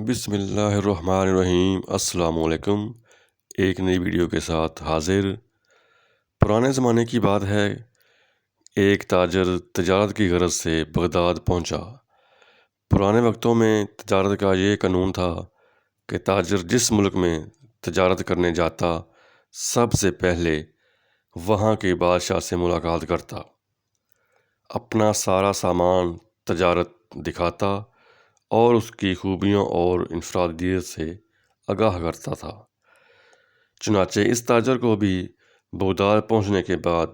بسم اللہ الرحمن الرحیم۔ السلام علیکم۔ ایک نئی ویڈیو کے ساتھ حاضر۔ پرانے زمانے کی بات ہے، ایک تاجر تجارت کی غرض سے بغداد پہنچا۔ پرانے وقتوں میں تجارت کا یہ قانون تھا کہ تاجر جس ملک میں تجارت کرنے جاتا سب سے پہلے وہاں کے بادشاہ سے ملاقات کرتا، اپنا سارا سامان تجارت دکھاتا اور اس کی خوبیوں اور انفرادیت سے آگاہ کرتا تھا۔ چنانچہ اس تاجر کو بھی بغداد پہنچنے کے بعد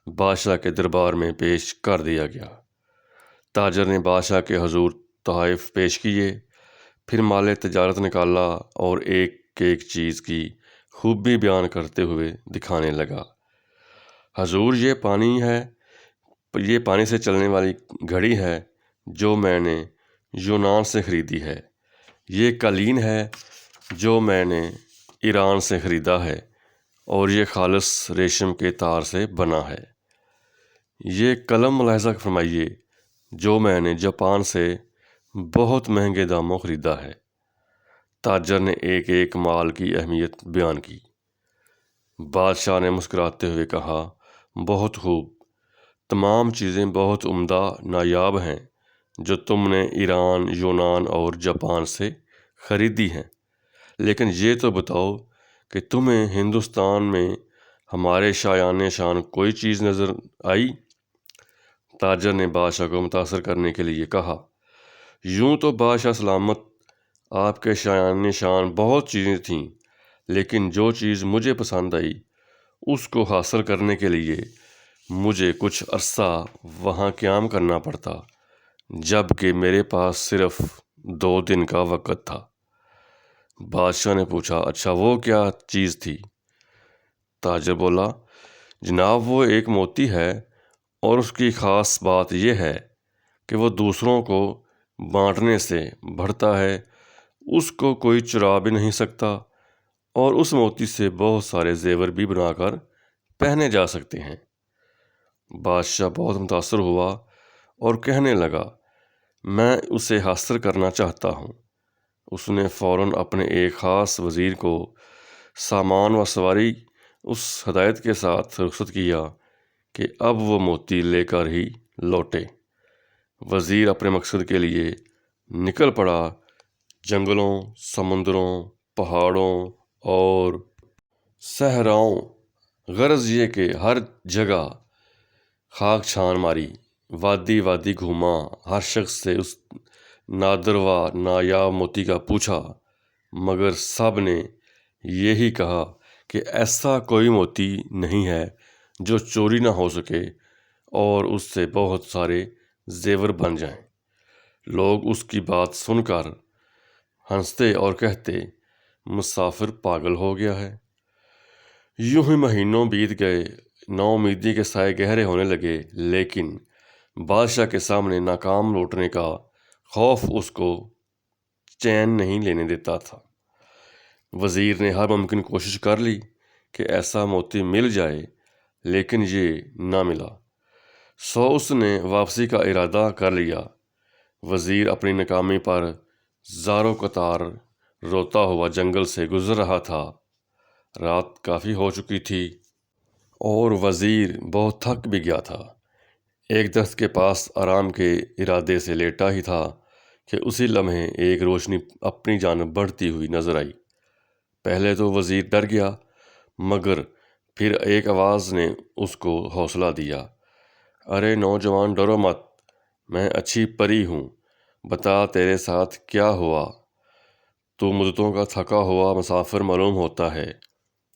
بادشاہ کے دربار میں پیش کر دیا گیا۔ تاجر نے بادشاہ کے حضور تحائف پیش کیے، پھر مال تجارت نکالا اور ایک ایک چیز کی خوبی بیان کرتے ہوئے دکھانے لگا۔ حضور، یہ پانی سے چلنے والی گھڑی ہے جو میں نے یونان سے خریدی ہے۔ یہ قالین ہے جو میں نے ایران سے خریدا ہے اور یہ خالص ریشم کے تار سے بنا ہے۔ یہ قلم ملاحظہ فرمائیے جو میں نے جاپان سے بہت مہنگے داموں خریدا ہے۔ تاجر نے ایک ایک مال کی اہمیت بیان کی۔ بادشاہ نے مسکراتے ہوئے کہا، بہت خوب، تمام چیزیں بہت عمدہ نایاب ہیں جو تم نے ایران، یونان اور جاپان سے خریدی ہیں، لیکن یہ تو بتاؤ کہ تمہیں ہندوستان میں ہمارے شایان شان کوئی چیز نظر آئی؟ تاجر نے بادشاہ کو متاثر کرنے کے لیے کہا، یوں تو بادشاہ سلامت، آپ کے شایان شان بہت چیزیں تھیں، لیکن جو چیز مجھے پسند آئی اس کو حاصل کرنے کے لیے مجھے کچھ عرصہ وہاں قیام کرنا پڑتا، جبکہ میرے پاس صرف 2 دن کا وقت تھا۔ بادشاہ نے پوچھا، اچھا وہ کیا چیز تھی؟ تاجر بولا، جناب وہ ایک موتی ہے اور اس کی خاص بات یہ ہے کہ وہ دوسروں کو بانٹنے سے بڑھتا ہے، اس کو کوئی چرا بھی نہیں سکتا اور اس موتی سے بہت سارے زیور بھی بنا کر پہنے جا سکتے ہیں۔ بادشاہ بہت متاثر ہوا اور کہنے لگا، میں اسے حاصل کرنا چاہتا ہوں۔ اس نے فوراً اپنے ایک خاص وزیر کو سامان و سواری اس ہدایت کے ساتھ رخصت کیا کہ اب وہ موتی لے کر ہی لوٹے۔ وزیر اپنے مقصد کے لیے نکل پڑا۔ جنگلوں، سمندروں، پہاڑوں اور صحراؤں، غرض یہ کہ ہر جگہ خاک چھان ماری، وادی وادی گھوما، ہر شخص سے اس نادر و نایاب موتی کا پوچھا، مگر سب نے یہی کہا کہ ایسا کوئی موتی نہیں ہے جو چوری نہ ہو سکے اور اس سے بہت سارے زیور بن جائیں۔ لوگ اس کی بات سن کر ہنستے اور کہتے، مسافر پاگل ہو گیا ہے۔ یوں ہی مہینوں بیت گئے، نا امیدی کے سائے گہرے ہونے لگے، لیکن بادشاہ کے سامنے ناکام لوٹنے کا خوف اس کو چین نہیں لینے دیتا تھا۔ وزیر نے ہر ممکن کوشش کر لی کہ ایسا موتی مل جائے، لیکن یہ نہ ملا، سو اس نے واپسی کا ارادہ کر لیا۔ وزیر اپنی ناکامی پر زاروں قطار روتا ہوا جنگل سے گزر رہا تھا۔ رات کافی ہو چکی تھی اور وزیر بہت تھک بھی گیا تھا۔ ایک درخت کے پاس آرام کے ارادے سے لیٹا ہی تھا کہ اسی لمحے ایک روشنی اپنی جانب بڑھتی ہوئی نظر آئی۔ پہلے تو وزیر ڈر گیا، مگر پھر ایک آواز نے اس کو حوصلہ دیا، ارے نوجوان، ڈرو مت، میں اچھی پری ہوں، بتا تیرے ساتھ کیا ہوا؟ تو مدتوں کا تھکا ہوا مسافر معلوم ہوتا ہے،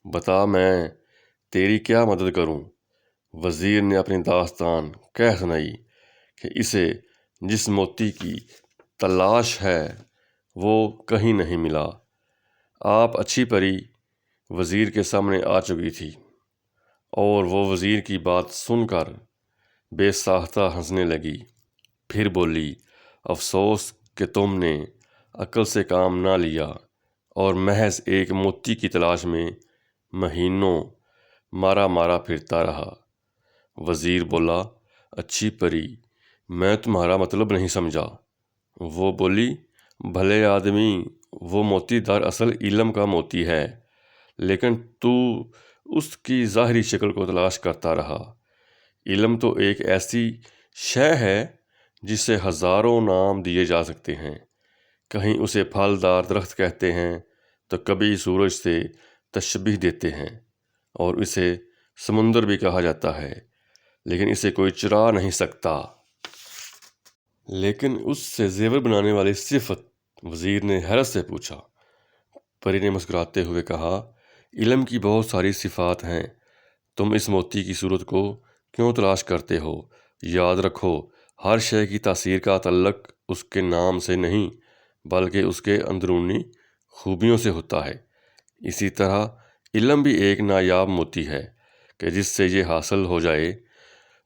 بتا میں تیری کیا مدد کروں؟ وزیر نے اپنی داستان کہہ سنائی کہ اسے جس موتی کی تلاش ہے وہ کہیں نہیں ملا۔ آپ اچھی پری وزیر کے سامنے آ چکی تھی اور وہ وزیر کی بات سن کر بے ساختہ ہنسنے لگی، پھر بولی، افسوس کہ تم نے عقل سے کام نہ لیا اور محض ایک موتی کی تلاش میں مہینوں مارا مارا پھرتا رہا۔ وزیر بولا، اچھی پری، میں تمہارا مطلب نہیں سمجھا۔ وہ بولی، بھلے آدمی وہ موتی دراصل علم کا موتی ہے، لیکن تو اس کی ظاہری شکل کو تلاش کرتا رہا۔ علم تو ایک ایسی شے ہے جسے ہزاروں نام دیے جا سکتے ہیں۔ کہیں اسے پھلدار درخت کہتے ہیں تو کبھی سورج سے تشبیہ دیتے ہیں، اور اسے سمندر بھی کہا جاتا ہے، لیکن اسے کوئی چرا نہیں سکتا۔ لیکن اس سے زیور بنانے والی صفت؟ وزیر نے حیرت سے پوچھا۔ پری نے مسکراتے ہوئے کہا، علم کی بہت ساری صفات ہیں، تم اس موتی کی صورت کو کیوں تلاش کرتے ہو؟ یاد رکھو، ہر شے کی تاثیر کا تعلق اس کے نام سے نہیں بلکہ اس کے اندرونی خوبیوں سے ہوتا ہے۔ اسی طرح علم بھی ایک نایاب موتی ہے کہ جس سے یہ حاصل ہو جائے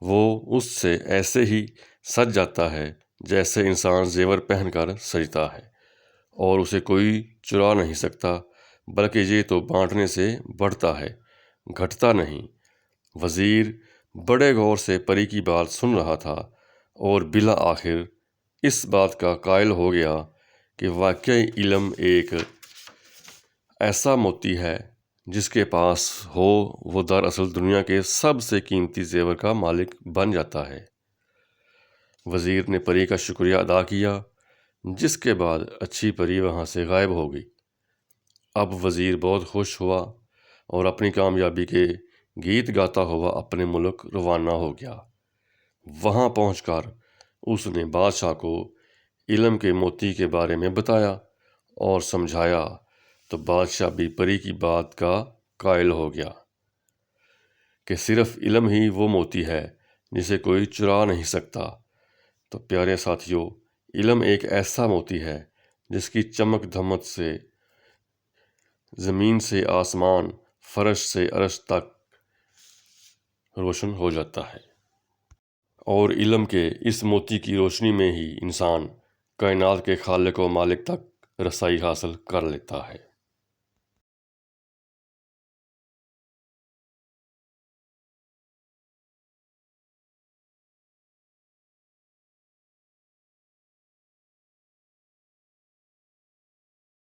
وہ اس سے ایسے ہی سج جاتا ہے جیسے انسان زیور پہن کر سجتا ہے، اور اسے کوئی چرا نہیں سکتا، بلکہ یہ تو بانٹنے سے بڑھتا ہے، گھٹتا نہیں۔ وزیر بڑے غور سے پری کی بات سن رہا تھا اور بالآخر اس بات کا قائل ہو گیا کہ واقعی علم ایک ایسا موتی ہے جس کے پاس ہو وہ دراصل دنیا کے سب سے قیمتی زیور کا مالک بن جاتا ہے۔ وزیر نے پری کا شکریہ ادا کیا، جس کے بعد اچھی پری وہاں سے غائب ہو گئی۔ اب وزیر بہت خوش ہوا اور اپنی کامیابی کے گیت گاتا ہوا اپنے ملک روانہ ہو گیا۔ وہاں پہنچ کر اس نے بادشاہ کو علم کے موتی کے بارے میں بتایا اور سمجھایا، تو بادشاہ بھی پری کی بات کا قائل ہو گیا کہ صرف علم ہی وہ موتی ہے جسے کوئی چرا نہیں سکتا۔ تو پیارے ساتھیو، علم ایک ایسا موتی ہے جس کی چمک دھمک سے زمین سے آسمان، فرش سے عرش تک روشن ہو جاتا ہے، اور علم کے اس موتی کی روشنی میں ہی انسان کائنات کے خالق و مالک تک رسائی حاصل کر لیتا ہے۔